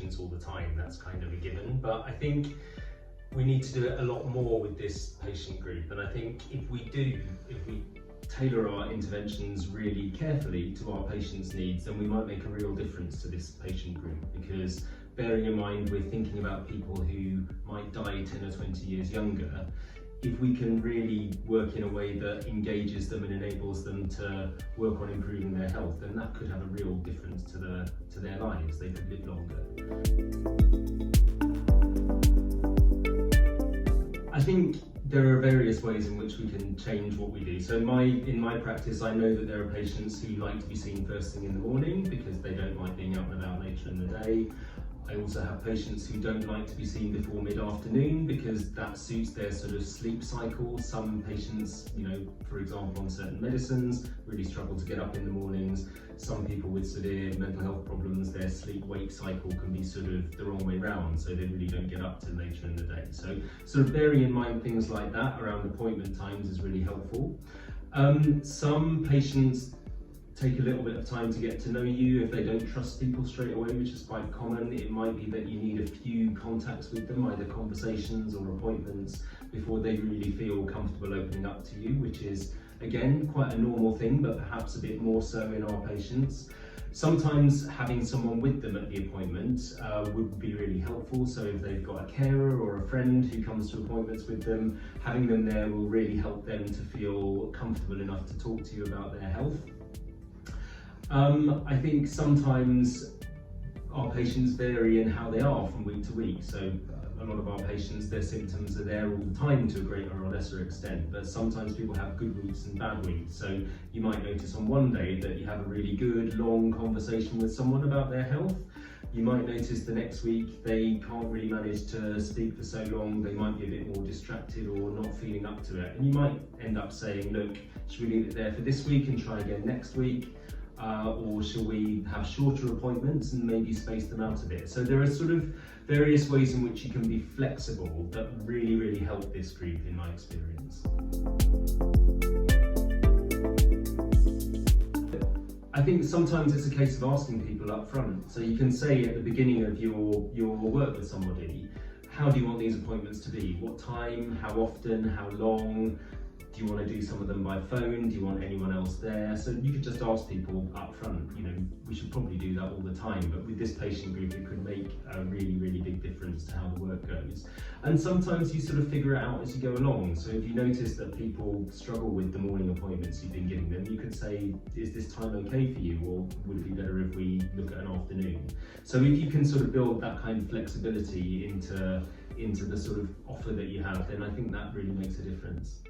patients all the time, that's kind of a given, but I think we need to do it a lot more with this patient group, and I think if we tailor our interventions really carefully to our patients' needs, then we might make a real difference to this patient group, because bearing in mind we're thinking about people who might die 10 or 20 years younger, if we can really work in a way that engages them and enables them to work on improving their health, then that could have a real difference to their lives. They could live longer. I think there are various ways in which we can change what we do. So in my practice, I know that there are patients who like to be seen first thing in the morning because they don't like being out and about later in the day. I also have patients who don't like to be seen before mid-afternoon because that suits their sort of sleep cycle. Some patients, for example, on certain medicines, really struggle to get up in the mornings. Some people with severe mental health problems, their sleep-wake cycle can be sort of the wrong way round, so they really don't get up till later in the day. So sort of bearing in mind things like that around appointment times is really helpful. Some patients take a little bit of time to get to know you if they don't trust people straight away, which is quite common. It might be that you need a few contacts with them, either conversations or appointments, before they really feel comfortable opening up to you, which is, again, quite a normal thing, but perhaps a bit more so in our patients. Sometimes having someone with them at the appointment would be really helpful. So if they've got a carer or a friend who comes to appointments with them, having them there will really help them to feel comfortable enough to talk to you about their health. I think sometimes our patients vary in how they are from week to week. So a lot of our patients, their symptoms are there all the time to a greater or lesser extent, but sometimes people have good weeks and bad weeks. So you might notice on one day that you have a really good, long conversation with someone about their health. You might notice the next week they can't really manage to speak for so long, they might be a bit more distracted or not feeling up to it. And you might end up saying, look, should we leave it there for this week and try again next week? Or shall we have shorter appointments and maybe space them out a bit? So there are sort of various ways in which you can be flexible that really, really help this group in my experience. I think sometimes it's a case of asking people up front. So you can say at the beginning of your work with somebody, how do you want these appointments to be? What time, how often, how long? Do you want to do some of them by phone? Do you want anyone else there? So you could just ask people up front. We should probably do that all the time, but with this patient group, it could make a really, really big difference to how the work goes. And sometimes you sort of figure it out as you go along. So if you notice that people struggle with the morning appointments you've been giving them, you could say, is this time okay for you? Or would it be better if we look at an afternoon? So if you can sort of build that kind of flexibility into the sort of offer that you have, then I think that really makes a difference.